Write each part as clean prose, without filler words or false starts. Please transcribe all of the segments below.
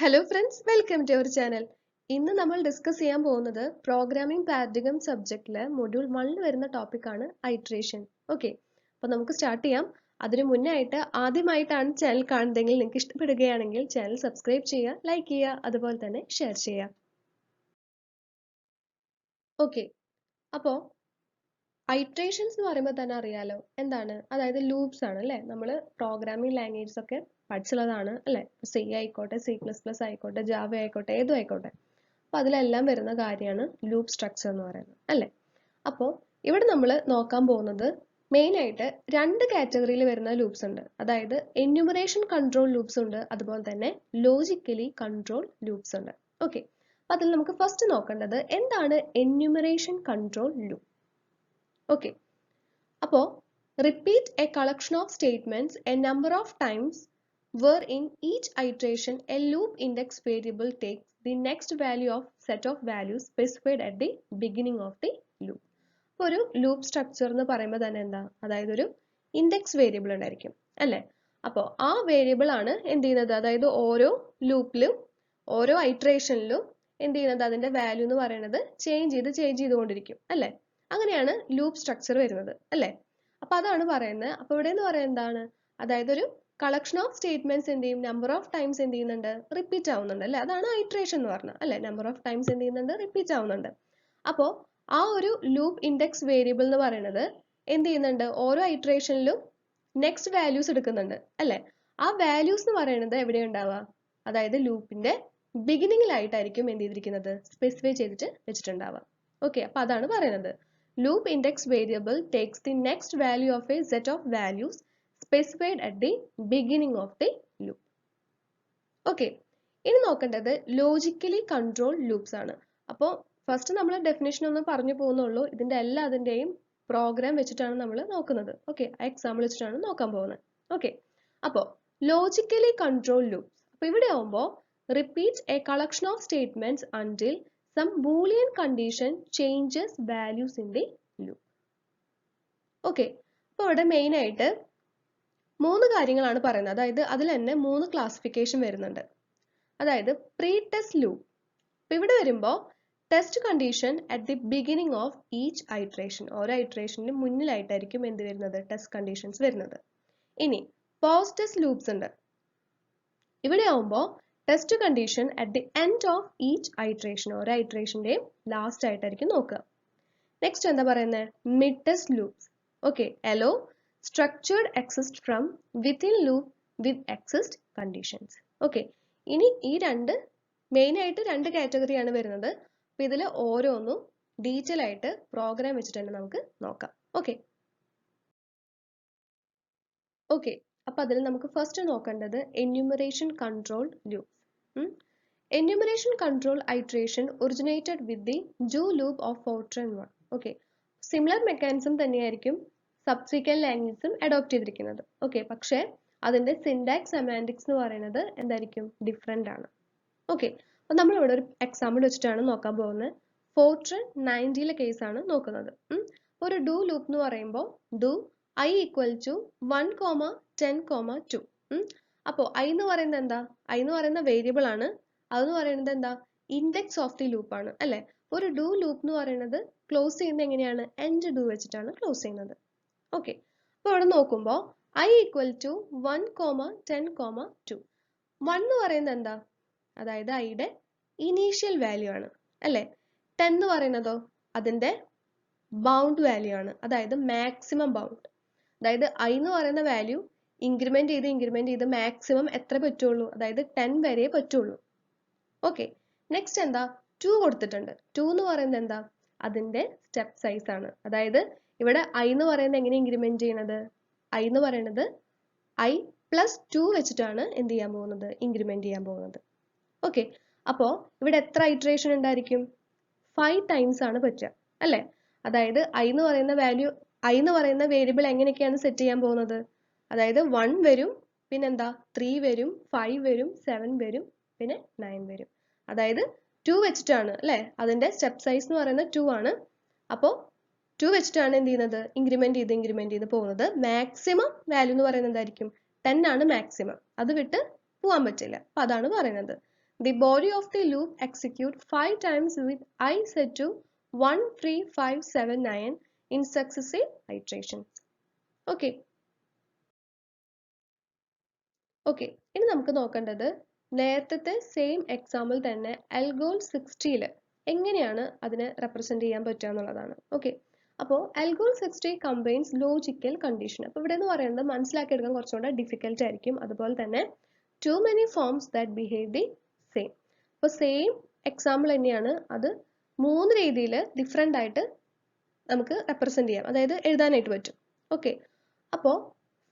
Hello friends, welcome to our channel. ഇന്ന് നമ്മൾ discuss ചെയ്യാൻ പോകുന്നത് പ്രോഗ്രാമിംഗ് പാരഡിഗം സബ്ജക്റ്റിലെ മൊഡ്യൂൾ 1 വരുന്ന ടോപ്പിക് ആണ് ഐട്രേഷൻ. ഓക്കെ, അപ്പോൾ നമുക്ക് സ്റ്റാർട്ട് ചെയ്യാം. അതിനു മുന്നേ ആയിട്ട് ആദ്യമായിട്ടാണ് ചാനൽ കാണുന്നതെങ്കിൽ നിങ്ങൾക്ക് ഇഷ്ടപ്പെടുകയാണെങ്കിൽ ചാനൽ സബ്സ്ക്രൈബ് ചെയ്യുക, ലൈക്ക് ചെയ്യുക, അതുപോലെ തന്നെ ഷെയർ ചെയ്യുക. ഓക്കെ, അപ്പോൾ ഐട്രേഷൻസ് എന്ന് പറയുമ്പോൾ തന്നെ അറിയാലോ എന്താണ്, അതായത് ലൂപ്സ് ആണ് അല്ലേ. നമ്മൾ പ്രോഗ്രാമിംഗ് ലാംഗ്വേജസ് ഒക്കെ പഠിച്ചുള്ളതാണ് അല്ലേ. സി ആയിക്കോട്ടെ, C++ ആയിക്കോട്ടെ, ജാവ ആയിക്കോട്ടെ, ഏതും ആയിക്കോട്ടെ. അപ്പോൾ അതിലെല്ലാം വരുന്ന കാര്യമാണ് ലൂപ്പ് സ്ട്രക്ചർ എന്ന് പറയുന്നത് അല്ലേ. അപ്പോൾ ഇവിടെ നമ്മൾ നോക്കാൻ പോകുന്നത് മെയിൻ ആയിട്ട് രണ്ട് കാറ്റഗറിയിൽ വരുന്ന ലൂപ്സ് ഉണ്ട്. അതായത് എന്യൂമറേഷൻ കൺട്രോൾ ലൂപ്സ് ഉണ്ട്, അതുപോലെ തന്നെ ലോജിക്കലി കൺട്രോൾ ലൂപ്സ് ഉണ്ട്. ഓക്കെ, അപ്പോൾ അതിൽ നമുക്ക് ഫസ്റ്റ് നോക്കേണ്ടത് എന്താണ് എന്യൂമറേഷൻ കൺട്രോൾ ലൂപ്പ്. ഓക്കെ, അപ്പോൾ repeat a collection of statements a number of times where in each iteration a loop index variable takes the next value of set of values specified at the beginning of the loop. അപ്പോൾ ഒരു loop structure എന്ന് പറയുമ്പോൾ തന്നെ എന്താ, അതായത് ഒരു index variable ഉണ്ടായിരിക്കും അല്ലേ. അപ്പോൾ ആ വേരിയബിൾ ആണ് എന്ത് ചെയ്യുന്നത്, അതായത് ഓരോ ലൂപ്പിലും ഓരോ ഐട്രേഷനിലും എന്ത് ചെയ്യുന്നത്, അതിന്റെ വാല്യൂ എന്ന് പറയുന്നത് ചേഞ്ച് ചെയ്തുകൊണ്ടിരിക്കും അല്ലേ. അങ്ങനെയാണ് ലൂപ്പ് സ്ട്രക്ചർ വരുന്നത് അല്ലേ. അപ്പൊ അതാണ് പറയുന്നത്. അപ്പൊ ഇവിടെ എന്ന് പറയുന്നത് എന്താണ്, അതായത് ഒരു കളക്ഷൻ ഓഫ് സ്റ്റേറ്റ്മെന്റ്സ് എന്ത് ചെയ്യും, നമ്പർ ഓഫ് ടൈംസ് എന്ത് ചെയ്യുന്നുണ്ട്, റിപ്പീറ്റ് ആവുന്നുണ്ട് അല്ലെ. അതാണ് ഐട്രേഷൻ എന്ന് പറഞ്ഞത് അല്ലെ. നമ്പർ ഓഫ് ടൈംസ് എന്ത് ചെയ്യുന്നുണ്ട്, റിപ്പീറ്റ് ആവുന്നുണ്ട്. അപ്പോൾ ആ ഒരു ലൂപ്പ് ഇൻഡെക്സ് വേരിയബിൾ എന്ന് പറയുന്നത് എന്ത് ചെയ്യുന്നുണ്ട്, ഓരോ ഐട്രേഷനിലും നെക്സ്റ്റ് വാല്യൂസ് എടുക്കുന്നുണ്ട് അല്ലെ. ആ വാല്യൂസ് എന്ന് പറയുന്നത് എവിടെ ഉണ്ടാവുക, അതായത് ലൂപ്പിന്റെ ബിഗിനിങ്ങിലായിട്ടായിരിക്കും എന്ത് ചെയ്തിരിക്കുന്നത്, സ്പെസിഫൈ ചെയ്തിട്ട് വെച്ചിട്ടുണ്ടാവുക. ഓക്കെ, അപ്പൊ അതാണ് പറയുന്നത്. Loop index variable takes the next value of a set of values specified at the beginning of the loop. Okay, ഇനി നോക്കേണ്ടത് ലോജിക്കലി കൺട്രോൾ ലൂപ്സ് ആണ്. അപ്പോൾ ഫസ്റ്റ് നമ്മൾ ഡെഫിനേഷൻ ഒന്ന് പറഞ്ഞു പോകുന്നുള്ളൂ. ഇതിന്റെ എല്ലാതിന്റെയും പ്രോഗ്രാം വെച്ചിട്ടാണ് നമ്മൾ നോക്കുന്നത്. ഓക്കെ, എക്സാമ്പിൾ വെച്ചിട്ടാണ് നോക്കാൻ പോകുന്നത്. ഓക്കെ, അപ്പോൾ ലോജിക്കലി കൺട്രോൾ ലൂപ്സ്, അപ്പോൾ ഇവിടെ ആവുമ്പോൾ repeat A collection of statements until some boolean condition changes values in the loop. Okay, അപ്പോൾ ഇവിടെ മെയിൻ ആയിട്ട് മൂന്ന് കാര്യങ്ങളാണ് പറയുന്നത്. അതായത് അതിൽ തന്നെ മൂന്ന് ക്ലാസിഫിക്കേഷൻ വരുന്നുണ്ട്. അതായത് പ്രീ ടെസ്റ്റ് ലൂപ്പ്, അപ്പോൾ ഇവിടെ വരുമ്പോൾ test condition at the beginning of each iteration, ഓരോ ഐട്രേഷനിലും മുന്നിലായിട്ടായിരിക്കും എന്ത് വരുന്നത്, ടെസ്റ്റ് കണ്ടീഷൻസ് വരുന്നത്. ഇനി പോസ്റ്റ് ടെസ്റ്റ് ലൂപ്സ് ഉണ്ട്. ഇവിടെ ആവുമ്പോൾ test condition at the end of each iteration, ഓരോ ഐട്രേഷന്റെയും ലാസ്റ്റ് ആയിട്ടായിരിക്കും നോക്കുക. നെക്സ്റ്റ് എന്താ പറയുന്നത്, mid test loops. Okay, hello structured exist from within loop with exist conditions. Okay, ഇനി ഈ മെയിൻ ആയിട്ട് രണ്ട് കാറ്റഗറിയാണ് വരുന്നത്. അപ്പൊ ഇതിൽ ഓരോന്നും ഡീറ്റെയിൽ ആയിട്ട് പ്രോഗ്രാം വെച്ചിട്ട് തന്നെ നമുക്ക് നോക്കാം. ഓക്കെ ഓക്കെ അപ്പൊ അതിൽ നമുക്ക് ഫസ്റ്റ് നോക്കേണ്ടത് enumeration control loops. Enumeration control iteration originated with the do loop of Fortran 1. Okay, similar mechanism തന്നെയായിരിക്കും സബ്സിക്വന്റ് ലാംഗ്വേജസും അഡോപ്റ്റ് ചെയ്തിരിക്കുന്നത്. ഓക്കെ, പക്ഷേ അതിന്റെ സിൻടാക്സ് സെമാന്റിക്സ് എന്ന് പറയുന്നത് എന്തായിരിക്കും, ഡിഫറെന്റ് ആണ്. ഓക്കെ, അപ്പൊ നമ്മൾ ഇവിടെ ഒരു എക്സാമ്പിൾ വെച്ചിട്ടാണ് നോക്കാൻ പോകുന്നത്. Fortran 90 കേസാണ് നോക്കുന്നത്. ഒരു ഡു ലൂപ്പ് എന്ന് പറയുമ്പോൾ ഡു I equal to 1, 10, 2. അപ്പോൾ I എന്ന് പറയുന്നത് എന്താ, I എന്ന് പറയുന്ന വേരിയബിൾ ആണ്. അതെന്ന് പറയുന്നത് എന്താ, ഇൻഡെക്സ് ഓഫ് ദി ലൂപ്പ് ആണ് അല്ലെ. ഒരു ഡു ലൂപ്പ് എന്ന് പറയുന്നത് ക്ലോസ് ചെയ്യുന്നത് എങ്ങനെയാണ്, എൻഡ് ഡു വെച്ചിട്ടാണ് ക്ലോസ് ചെയ്യുന്നത്. ഓക്കെ, അപ്പൊ ഇവിടെ നോക്കുമ്പോൾ I equal to 1, 10, 2. 1 എന്ന് പറയുന്നത് എന്താ, അതായത് ഐയുടെ ഇനീഷ്യൽ വാല്യൂ ആണ് അല്ലെ. 10 എന്ന് പറയുന്നതോ അതിന്റെ ബൗണ്ട് വാല്യൂ ആണ്, അതായത് മാക്സിമം ബൗണ്ട്. അതായത് I എന്ന് പറയുന്ന വാല്യൂ ഇൻക്രിമെന്റ് ചെയ്ത് മാക്സിമം എത്ര പറ്റുള്ളൂ, അതായത് 10 വരെ പറ്റുള്ളൂ. ഓക്കെ, നെക്സ്റ്റ് എന്താ, 2 കൊടുത്തിട്ടുണ്ട്. 2 എന്ന് പറയുന്നത് എന്താ, അതിന്റെ സ്റ്റെപ്പ് സൈസ് ആണ്. അതായത് ഇവിടെ I എന്ന് പറയുന്നത് എങ്ങനെ ഇൻക്രിമെന്റ് ചെയ്യണത്, I എന്ന് പറയുന്നത് I+2 വെച്ചിട്ടാണ് എന്ത് ചെയ്യാൻ പോകുന്നത്, ഇൻക്രിമെന്റ് ചെയ്യാൻ പോകുന്നത്. ഓക്കെ, അപ്പോ ഇവിടെ എത്ര ഐട്രേഷൻ ഉണ്ടായിരിക്കും, 5 ടൈംസ് ആണ് പറ്റുക അല്ലെ. അതായത് I എന്ന് പറയുന്ന വേരിയബിൾ എങ്ങനെയൊക്കെയാണ് സെറ്റ് ചെയ്യാൻ പോകുന്നത്, അതായത് 1 വരും, പിന്നെന്താ 3 വരും, 5 വരും, 7 വരും, പിന്നെ 9 വരും. അതായത് 2 വെച്ചിട്ടാണ് അല്ലെ, അതിന്റെ സ്റ്റെപ്പ് സൈസ് എന്ന് പറയുന്നത് 2 ആണ്. അപ്പോൾ 2 വെച്ചിട്ടാണ് എന്ത് ചെയ്യുന്നത്, ഇൻക്രിമെന്റ് ചെയ്ത് പോകുന്നത്. മാക്സിമം വാല്യൂ എന്ന് പറയുന്നത് എന്തായിരിക്കും, 10 ആണ് മാക്സിമം, അത് വിട്ട് പോകാൻ പറ്റില്ല. അപ്പൊ അതാണ് പറയുന്നത്. the body of the loop execute 5 times with I set to 1, 3, 5, 7, 9 in successive iterations. Okay. Okay, ഇനി നമുക്ക് നോക്കേണ്ടത് നേരത്തെ സെയിം എക്സാമ്പിൾ തന്നെ അൽഗോൾ 60ൽ എങ്ങനെയാണ് അതിനെ റെപ്രസെന്റ് ചെയ്യാൻ പറ്റുക എന്നുള്ളതാണ്. ഓക്കെ, അപ്പോൾ അൽഗോൾ 60 കമ്പൈൻസ് ലോജിക്കൽ കണ്ടീഷൻ. അപ്പോൾ ഇവിടെ എന്ന് പറയുന്നത് മനസ്സിലാക്കിയെടുക്കാൻ കുറച്ചുകൂടെ ഡിഫിക്കൽട്ട് ആയിരിക്കും. അതുപോലെ തന്നെ too many forms that behave the same. അപ്പോൾ സെയിം എക്സാമ്പിൾ തന്നെയാണ്, അത് 3 രീതിയിൽ ഡിഫറെൻ്റ് ആയിട്ട് നമുക്ക് റെപ്രസെന്റ് ചെയ്യാം, അതായത് എഴുതാനായിട്ട് പറ്റും. ഓക്കെ, അപ്പോൾ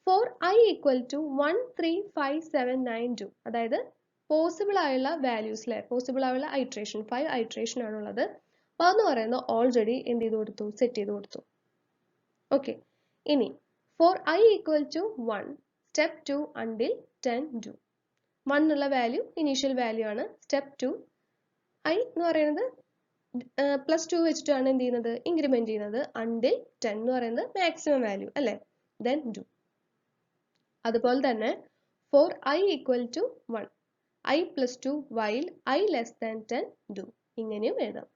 for I equal to 1, 3, 5, 7, 9, 2 അതായത് പോസിബിൾ ആയുള്ള വാല്യൂസിലെ പോസിബിൾ ആയുള്ള ഐട്രേഷൻ 5 ഐട്രേഷൻ ആണുള്ളത്. അപ്പോൾ അതെന്ന് പറയുന്നത് ഓൾറെഡി എന്ത് ചെയ്ത് കൊടുത്തു, സെറ്റ് ചെയ്ത് കൊടുത്തു. ഓക്കെ, ഇനി for I equal to 1 step 2 until 10 do 1 ഉള്ള വാല്യൂ ഇനീഷ്യൽ വാല്യൂ ആണ്. സ്റ്റെപ്പ് 2 I എന്ന് പറയുന്നത് +2 വെച്ചിട്ടാണ് എന്ത് ചെയ്യുന്നത്, ഇൻക്രിമെന്റ് ചെയ്യുന്നത്. until 10 എന്ന് പറയുന്നത് മാക്സിമം വാല്യൂ അല്ലേ, then do. അതുപോലെ തന്നെ for I equal to 1 I plus 2 while I less than 10 do ഇങ്ങനെയും എഴുതാം.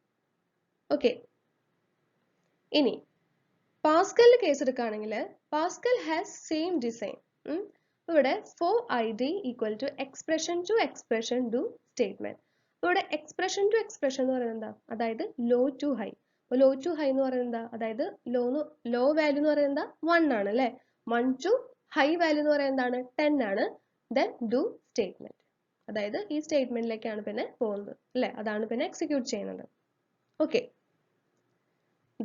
ഓക്കെ, ഇനി പാസ്കലിന്റെ കേസ് എടുക്കുകയാണെങ്കിൽ പാസ്കൽ ഹാസ് സെയിം ഡിസൈൻ. ഇവിടെ for id equal to expression to expression do statement. ഇവിടെ expression to expression എന്ന് പറയുന്നത് എന്താ, അതായത് low to high. അപ്പോൾ low to high എന്ന് പറയുന്നത് എന്താ, അതായത് low വാല്യൂ എന്ന് പറയുന്നത് എന്താ 1 ആണ് അല്ലേ, 1 to ഹൈ വാല്യൂ എന്ന് പറയുന്നത് എന്താണ് 10 ആണ്. ദെൻ ഡു സ്റ്റേറ്റ്മെന്റ്, അതായത് ഈ സ്റ്റേറ്റ്മെന്റിലേക്കാണ് പിന്നെ പോകുന്നത് അല്ലേ, അതാണ് പിന്നെ എക്സിക്യൂട്ട് ചെയ്യുന്നത്. Okay,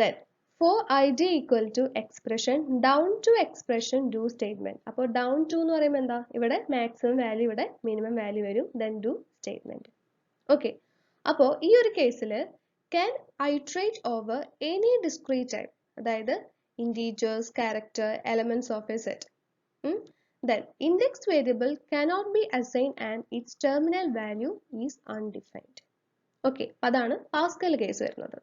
then for id equal to expression down to expression do statement. അപ്പോൾ down to എന്ന് പറയുമ്പോൾ എന്താ, ഇവിടെ മാക്സിമം വാല്യൂ ഇവിടെ മിനിമം വാല്യൂ വരും. Then do statement. ഓക്കെ, അപ്പോൾ ഈ ഒരു കേസിൽ can iterate over any discrete type, അതായത് integers, character, elements of a set. Then index variable cannot be assigned and its terminal value is undefined. Okay, അതാണ് Pascal case വരുന്നത്.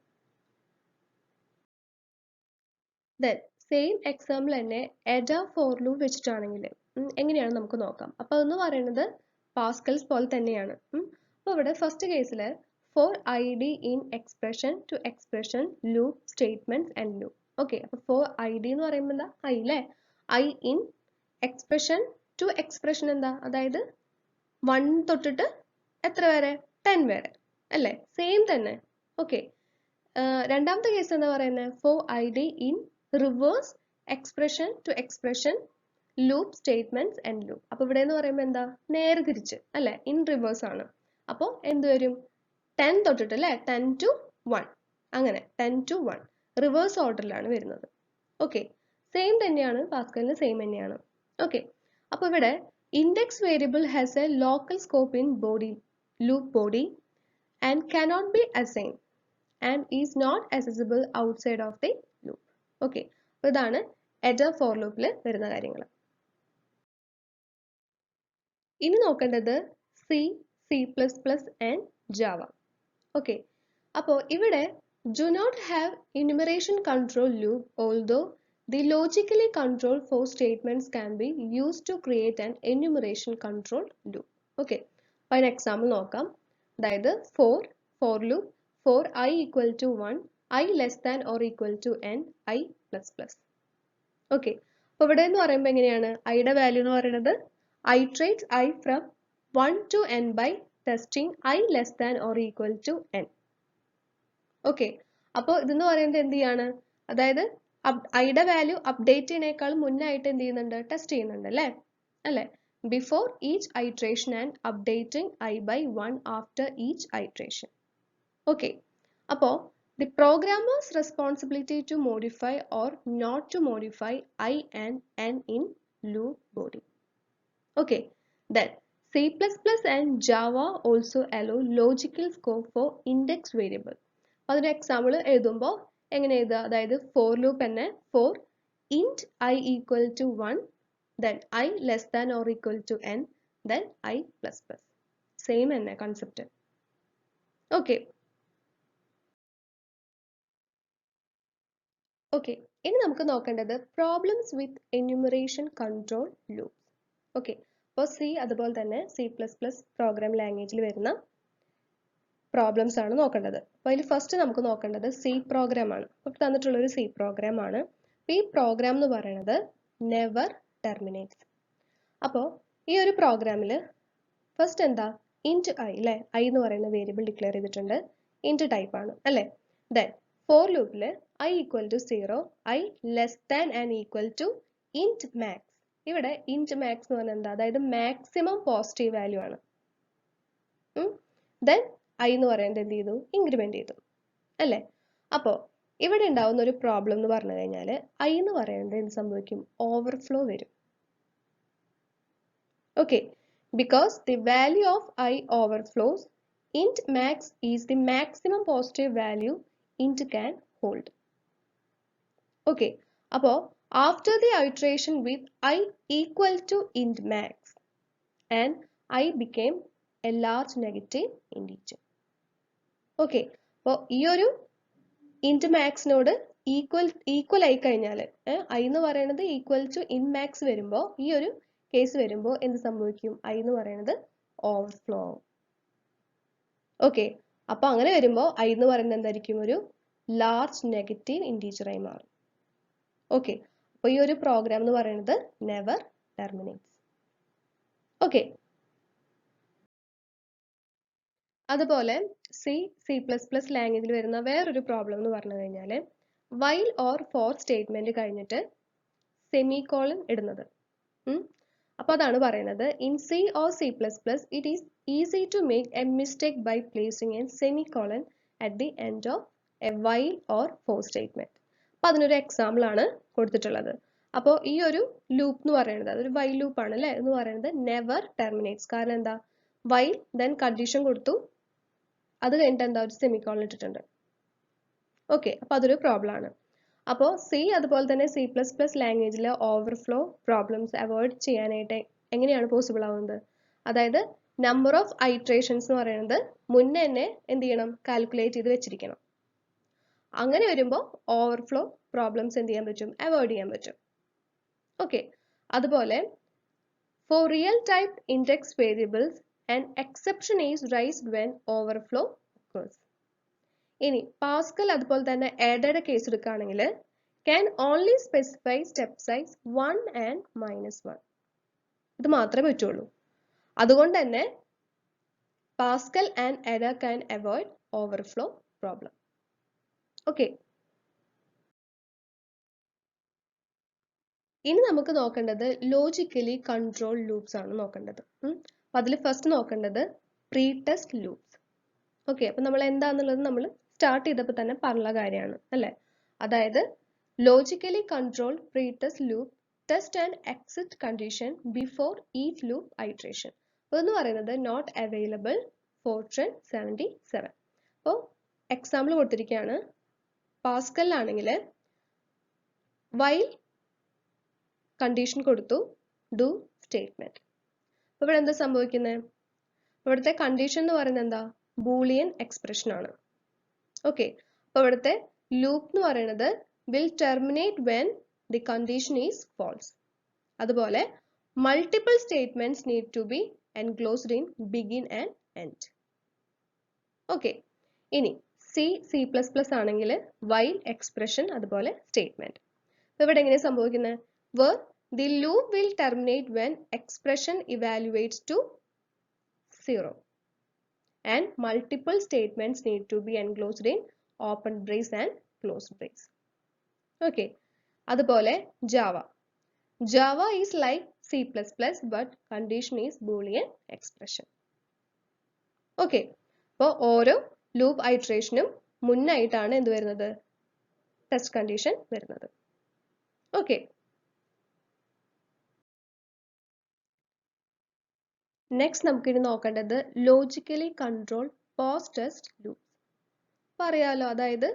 Then same example തന്നെ എഡ for loop വെച്ചിട്ടാണെങ്കിൽ എങ്ങനെയാണ് നമുക്ക് നോക്കാം. അപ്പോൾ അതെന്ന് പറയുന്നത് പാസ്കൽസ് പോലെ തന്നെയാണ്. അപ്പോൾ ഇവിടെ ഫസ്റ്റ് കേസിൽ for id in expression to expression loop statements and loop. Okay, അപ്പോൾ for id എന്ന് പറയുമ്പോൾ എന്താ I അല്ലേ, I in expression to expression എന്താ, അതായത് 1 തൊട്ടിട്ട് എത്ര വരെ 10 വരെ അല്ലേ, സെയിം തന്നെ. ഓക്കെ, രണ്ടാമത്തെ കേസ് എന്താ പറയുന്നത് for id in reverse expression to expression loop statements and loop. അപ്പോൾ ഇവിടെ എന്ന് പറയുമ്പോൾ എന്താ നേരെ തിരിച്ച് അല്ലേ, ഇൻ റിവേഴ്സ് ആണ്. അപ്പോൾ എന്ത് വരും 10 തൊട്ടിട്ട് അല്ലേ 10 to 1 അങ്ങനെ 10 to 1 റിവേഴ്സ് ഓർഡറിലാണ് വരുന്നത്. ഓക്കെ, സെയിം തന്നെയാണ്, പാസ്കലിന് സെയിം തന്നെയാണ്. ഓക്കെ, അപ്പോൾ ഇവിടെ index variable has A local scope in body loop body and cannot be assigned and is not accessible outside of the loop. Okay, അപ്പോൾ ഇതാണ് എഡർ ഫോർ ലൂപ്പിൽ വരുന്ന കാര്യങ്ങൾ. ഇനി നോക്കേണ്ടത് C, C++ and Java. Okay, അപ്പോൾ ഇവിടെ do not have enumeration control loop, although the logically controlled for statements can be used to create an enumeration control loop. Okay, അപ്പോൾ ഒരു എക്സാമ്പിൾ നോക്കാം. അതായത് for loop for I equal to 1 I less than or equal to n I plus plus. Okay, അപ്പോൾ ഇവിടെ എന്ന് പറയുമ്പോൾ എങ്ങനെയാണ് ഐയുടെ വാല്യൂ എന്ന് പറയുന്നത് iterate I from 1 to n by testing I less than or equal to n. Okay, അപ്പോൾ ഇതെന്ന് പറയുന്നത് എന്ത് ചെയ്യാണ്, അതായത് ഐയുടെ വാല്യൂ അപ്ഡേറ്റ് ചെയ്യുന്നേക്കാൾ മുന്നായിട്ട് എന്ത് ചെയ്യുന്നുണ്ട്, ടെസ്റ്റ് ചെയ്യുന്നുണ്ട് അല്ലേ, before each iteration and updating i by 1 after each iteration. Okay, അപ്പോൾ the programmer's responsibility to modify or not to modify i and n in loop body. Okay, then C++ and Java also allow logical scope for index variable. അതിന്റെ example എഴുതുമ്പോൾ എങ്ങനെ എഴുതുക, അതായത് for loop തന്നെ for int I equal to 1 then I less than or equal to n then I plus plus. Same തന്നെ concept. Okay, okay, ഇനി നമുക്ക് നോക്കേണ്ടത് പ്രോബ്ലംസ് വിത്ത് എന്യൂമറേഷൻ കൺട്രോൾ ലൂപ്സ്. ഓക്കെ, അപ്പോൾ C അതുപോലെ തന്നെ C++ പ്രോഗ്രാം ലാംഗ്വേജിൽ വരുന്ന പ്രോബ്ലംസ് ആണ് നോക്കേണ്ടത്. അപ്പോൾ അതിൽ ഫസ്റ്റ് നമുക്ക് നോക്കേണ്ടത് സി പ്രോഗ്രാം ആണ്. അപ്പോൾ തന്നിട്ടുള്ളൊരു സി പ്രോഗ്രാം ആണ്. ഈ പ്രോഗ്രാം എന്ന് പറയുന്നത് നെവർ ടെർമിനേറ്റ്സ്. അപ്പോൾ ഈ ഒരു പ്രോഗ്രാമിൽ ഫസ്റ്റ് എന്താ, ഇൻറ്റ് ഐ അല്ലേ, ഐ എന്ന് പറയുന്ന വേരിയബിൾ ഡിക്ലെയർ ചെയ്തിട്ടുണ്ട്, ഇൻറ്റ് ടൈപ്പ് ആണ് അല്ലേ. ദെൻ ഫോർ ലൂപ്പിൽ i equal to 0, i less than and equal to int max. ഇവിടെ ഇൻറ്റ് മാക്സ് എന്ന് പറഞ്ഞാൽ എന്താ, അതായത് മാക്സിമം പോസിറ്റീവ് വാല്യൂ ആണ്. ദെൻ ഐ എന്ന് പറയുന്നത് എന്ത് ചെയ്തു, ഇൻക്രിമെന്റ് ചെയ്തു അല്ലേ. അപ്പോൾ ഇവിടെ ഉണ്ടാവുന്ന ഒരു പ്രോബ്ലം എന്ന് പറഞ്ഞു കഴിഞ്ഞാൽ ഐ എന്ന് പറയുന്നത് എന്ത് സംഭവിക്കും, ഓവർഫ്ലോ വരും. Okay, because the value of I overflows, int max is the maximum positive value int can hold. Okay, അപ്പോൾ after the iteration with I equal to int max and I became a large negative integer. Okay, അപ്പോൾ ഈ ഒരു int max നോട് equal ആയി കഴിഞ്ഞാൽ I എന്ന് പറയുന്നത് equal to int max വരുമ്പോൾ, ഈ ഒരു കേസ് വരുമ്പോൾ എന്ത് സംഭവിക്കും, ഐ എന്ന് പറയുന്നത് ഓവർഫ്ലോ ആവും. ഓക്കെ, അപ്പൊ അങ്ങനെ വരുമ്പോൾ ഐ എന്ന് പറയുന്നത് എന്തായിരിക്കും, ഒരു ലാർജ് നെഗറ്റീവ് ഇൻറ്റീജർ ആയി മാറും. ഓക്കെ, അപ്പൊ ഈ ഒരു പ്രോഗ്രാം എന്ന് പറയുന്നത് നെവർ ടെർമിനേറ്റ്സ്. ഓക്കെ, അതുപോലെ C++ ലാംഗ്വേജിൽ വരുന്ന വേറൊരു പ്രോബ്ലം എന്ന് പറഞ്ഞു കഴിഞ്ഞാൽ വൈൽ ഓർ ഫോർ സ്റ്റേറ്റ്മെന്റ് കഴിഞ്ഞിട്ട് സെമികോളൻ ഇടുന്നത്. അപ്പോൾ അതാണ് പറയുന്നത്, in C or C++ it is easy to make a mistake by placing a semicolon at the end of a while or for statement. അപ്പോൾ അതിനൊരു എക്സാമ്പിൾ ആണ് കൊടുത്തിട്ടുള്ളത്. അപ്പോൾ ഈ ഒരു ലൂപ്പ് എന്ന് പറയുന്നത് അതൊരു വൈൽ ലൂപ്പ് ആണ് അല്ലേ, എന്ന് പറയുന്നത് നെവർ ടെർമിനേറ്റ്സ്. കാരണം എന്താ, വൈൽ ദെൻ കണ്ടീഷൻ കൊടുത്തു, അത് കഴിഞ്ഞിട്ട് എന്താ ഒരു സെമിക്കോളൻ ഇട്ടിട്ടുണ്ട്. ഓക്കെ, അപ്പോൾ അതൊരു പ്രോബ്ലം ആണ്. അപ്പോൾ സി അതുപോലെ തന്നെ C++ ലാംഗ്വേജിലെ ഓവർഫ്ലോ പ്രോബ്ലംസ് അവോയ്ഡ് ചെയ്യാനായിട്ട് എങ്ങനെയാണ് പോസിബിൾ ആവുന്നത്, അതായത് നമ്പർ ഓഫ് ഐട്രേഷൻസ് എന്ന് പറയുന്നത് മുന്നേ തന്നെ എന്ത് ചെയ്യണം, കാൽക്കുലേറ്റ് ചെയ്ത് വെച്ചിരിക്കണം. അങ്ങനെ വരുമ്പോൾ ഓവർഫ്ലോ പ്രോബ്ലംസ് എന്ത് ചെയ്യാൻ പറ്റും, അവോയ്ഡ് ചെയ്യാൻ പറ്റും. ഓക്കെ, അതുപോലെ for real type index variables an exception is raised when overflow occurs. ഇനി പാസ്കൽ അതുപോലെ തന്നെ ആഡഡ് കേസ് എടുക്കുകയാണെങ്കിൽ can only specify step size 1 and -1. ഇത് മാത്രമേ പറ്റുള്ളൂ. അതുകൊണ്ട് തന്നെ Pascal and Ada can avoid overflow problem. Okay, ഇനി നമുക്ക് നോക്കേണ്ടത് ലോജിക്കലി കൺട്രോൾ ലൂപ്സ് ആണ് നോക്കേണ്ടത്. അപ്പൊ അതിൽ ഫസ്റ്റ് നോക്കേണ്ടത് പ്രീ ടെസ്റ്റ് ലൂപ്സ്. ഓക്കെ, അപ്പൊ നമ്മൾ എന്താന്നുള്ളത് നമ്മൾ സ്റ്റാർട്ട് ചെയ്തപ്പോൾ തന്നെ പറഞ്ഞ കാര്യമാണ് അല്ലേ. അതായത് logically control pre test loop test and exit condition before each loop iteration. എന്ന് പറയുന്നത് നോട്ട് അവൈലബിൾ ഫോർട്രൻ 77. അപ്പോൾ എക്സാമ്പിൾ കൊടുത്തിരിക്കുകയാണ്. പാസ്കലിലാണെങ്കിൽ വൈൽ കണ്ടീഷൻ കൊടുത്തു, ഡു സ്റ്റേറ്റ്മെന്റ്. അപ്പോൾ ഇവിടെ എന്താ സംഭവിക്കുന്നത്, ഇവിടുത്തെ കണ്ടീഷൻ എന്ന് പറയുന്നത് എന്താ, ബൂളിയൻ എക്സ്പ്രഷൻ ആണ്. ഓക്കെ, അപ്പോൾ ഇവിടുത്തെ ലൂപ്പ് എന്ന് പറയുന്നത് will terminate when the condition is false. അതുപോലെ multiple statements need to be enclosed in begin and end. Okay, ഇനി C++ ആണെങ്കിൽ while expression അതുപോലെ statement. ഇവിടെ എങ്ങനെ സംഭവിക്കുന്നത്, where the loop will terminate when expression evaluates to 0 and multiple statements need to be enclosed in open brace and closed brace. Okay, അതുപോലെ Java is like C++ but condition is Boolean expression. Okay, അപ്പോൾ ഓരോ loop ഐട്രേഷനും മുന്നായിട്ടാണ് എന്ത് വരുന്നത്, test condition വരുന്നത്. Okay, next നമുക്കിനി നോക്കേണ്ടത് logically control post test loop. പറയാലോ, അതായത്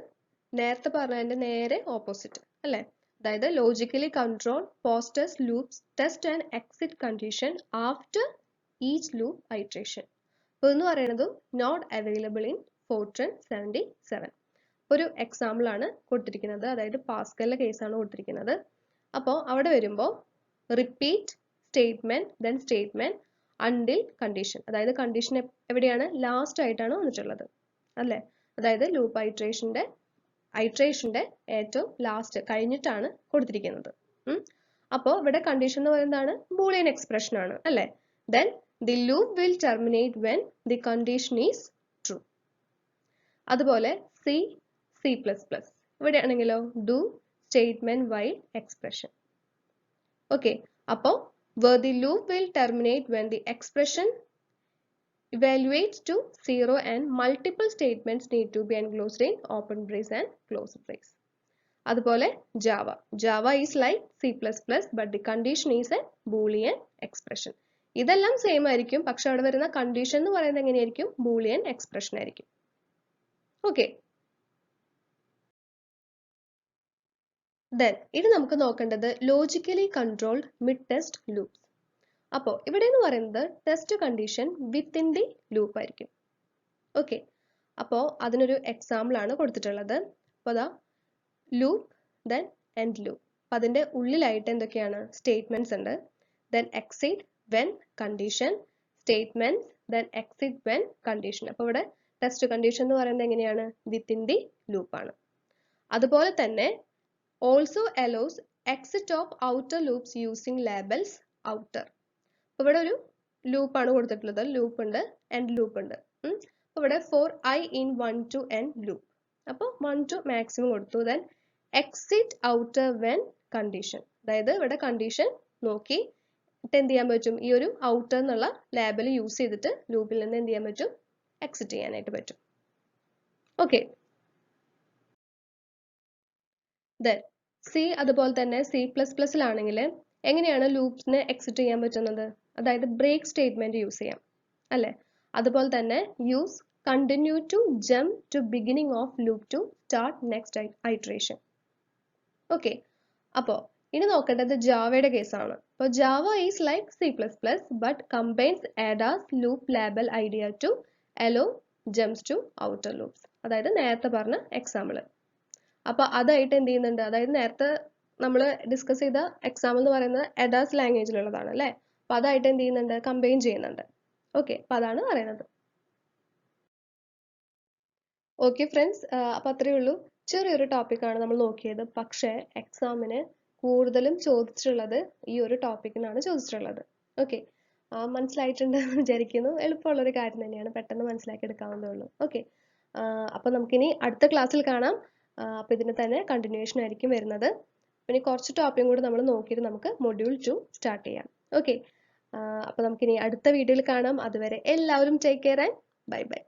നേരത്തെ പറഞ്ഞതിന്റെ നേരെ ഓപ്പോസിറ്റ് അല്ലേ. അതായത് logically control post test loops test and exit condition after each loop iteration. അപ്പോൾ എന്ന് പറയുന്നത് നോട്ട് അവൈലബിൾ ഇൻ ഫോർട്രൻ 77. ഒരു എക്സാമ്പിൾ ആണ് കൊടുത്തിരിക്കുന്നത്, അതായത് പാസ്കലിലെ കേസാണ് കൊടുത്തിരിക്കുന്നത്. അപ്പോൾ അവിടെ വരുമ്പോൾ repeat statement then statement until condition, അതായത് കണ്ടീഷൻ എവിടെയാണ്, ലാസ്റ്റ് ആയിട്ടാണ് വന്നിട്ടുള്ളത്. അല്ലേ? അതായത് ലൂപ്പ് ഐട്രേഷന്റെ ഏറ്റവും ലാസ്റ്റ് കഴിഞ്ഞിട്ടാണ് കൊടുത്തിരിക്കുന്നത്. അപ്പോൾ ഇവിടെ കണ്ടീഷൻ എന്ന് പറയുന്നതാണ് ബൂളിയൻ എക്സ്പ്രഷൻ ആണ് അല്ലേ? Then the loop will terminate when the condition is true. അതുപോലെ സി പ്ലസ് പ്ലസ് ഇവിടെയാണെങ്കിലോ do statement while expression. Okay, അപ്പോൾ where the loop will terminate when the expression evaluates to 0 and multiple statements need to be enclosed in open brace and closed brace. അതുപോലെ Java is like C++ but the condition is a Boolean expression. ഇതെല്ലാം same ആയിരിക്കും, പക്ഷെ അവിടെ വരുന്ന condition എന്ന് പറയുന്നത് എങ്ങനെയായിരിക്കും? Boolean expression ആയിരിക്കും. ഓക്കെ, ദെൻ ഇത് നമുക്ക് നോക്കേണ്ടത് logically controlled mid test loops. അപ്പോൾ ഇവിടെ എന്ന് പറയുന്നത് test condition within the loop ആയിരിക്കും. ഓക്കെ, അപ്പോൾ അതിനൊരു എക്സാമ്പിൾ ആണ് കൊടുത്തിട്ടുള്ളത്. അപ്പോൾ അതാ ലൂപ്പ് ദെൻ എൻഡ് ലൂപ്പ്. അപ്പം അതിൻ്റെ ഉള്ളിലായിട്ട് എന്തൊക്കെയാണ്? സ്റ്റേറ്റ്മെന്റ്സ് ഉണ്ട്. Then exit when condition, statements, then exit when condition. അപ്പോൾ ഇവിടെ ടെസ്റ്റ് കണ്ടീഷൻ എന്ന് പറയുന്നത് എങ്ങനെയാണ്? വിത്തിൻ ദി ലൂപ്പ് ആണ്. അതുപോലെ തന്നെ also allows exit of outer loops using labels outer. ഇവിടെ ഒരു ലൂപ്പ് ആണ് കൊടുത്തിട്ടുള്ളത്. ലൂപ്പ് ഉണ്ട്, എൻഡ് ലൂപ്പ് ഉണ്ട്. ഇവിടെ for I in 1 to n loop. അപ്പോൾ 1 to മാക്സിമം കൊടുത്തു. Then exit outer when condition, അതായത് ഇവിടെ കണ്ടീഷൻ നോക്കി എന്ത് ചെയ്യാൻ പറ്റും? ഈ ഒരു ഔട്ടർ എന്നുള്ള ലേബൽ യൂസ് ചെയ്തിട്ട് ലൂപ്പിൽ നിന്ന് എന്ത് ചെയ്യാൻ പറ്റും? എക്സിറ്റ് ചെയ്യാനായിട്ട് പറ്റും. ഓക്കെ, ദെൻ സി അതുപോലെ തന്നെ C++ ആണെങ്കിൽ എങ്ങനെയാണ് ലൂപ്സിനെ എക്സിറ്റ് ചെയ്യാൻ പറ്റുന്നത്? അതായത് ബ്രേക്ക് സ്റ്റേറ്റ്മെന്റ് യൂസ് ചെയ്യാം അല്ലേ? അതുപോലെ തന്നെ use continue to jump to beginning of loop to start next iteration. Okay, അപ്പോൾ ഇനി നോക്കേണ്ടത് ജാവയുടെ കേസാണ്. അപ്പോൾ Java is like C++ but combines ADAS loop label idea to allow jumps to outer loops. അതായത് നേരത്തെ പറഞ്ഞ എക്സാമ്പിൾ. അപ്പോൾ അതായിട്ട് എന്ത് ചെയ്യുന്നുണ്ട്? അതായത് നേരത്തെ നമ്മൾ ഡിസ്കസ് ചെയ്ത എക്സാമ്പിൾ എന്ന് പറയുന്നത് ADAS ലാംഗ്വേജിലുള്ളതാണ് അല്ലേ? അപ്പോൾ അതായിട്ട് എന്ത് ചെയ്യുന്നുണ്ട്? കമ്പൈൻ ചെയ്യുന്നുണ്ട്. ഓക്കെ, അപ്പോൾ അതാണ് പറയുന്നത്. ഓക്കെ ഫ്രണ്ട്സ്, അപ്പോൾ അത്രയേ ഉള്ളൂ. ചെറിയൊരു ടോപ്പിക്കാണ് നമ്മൾ നോക്കിയത്. പക്ഷേ എക്സാമിന് കൂടുതലും ചോദിച്ചിട്ടുള്ളത് ഈ ഒരു ടോപ്പിക്കിനാണ് ചോദിച്ചിട്ടുള്ളത്. ഓക്കെ, മനസ്സിലായിട്ടുണ്ടെന്ന് വിചാരിക്കുന്നു. എളുപ്പമുള്ളൊരു കാര്യം തന്നെയാണ്, പെട്ടെന്ന് മനസ്സിലാക്കി എടുക്കാവുന്നതേ ഉള്ളൂ. ഓക്കെ, അപ്പോൾ നമുക്കിനി അടുത്ത ക്ലാസ്സിൽ കാണാം. അപ്പോൾ ഇതിന് തന്നെ കണ്ടിന്യൂഷൻ ആയിരിക്കും വരുന്നത്. ഇനി കുറച്ച് ടോപ്പിക്കും കൂടി നമ്മൾ നോക്കിയിട്ട് നമുക്ക് മൊഡ്യൂൾ 2 സ്റ്റാർട്ട് ചെയ്യാം. ഓക്കെ, അപ്പോൾ നമുക്കിനി അടുത്ത വീഡിയോയിൽ കാണാം. അതുവരെ എല്ലാവരും take care and bye bye.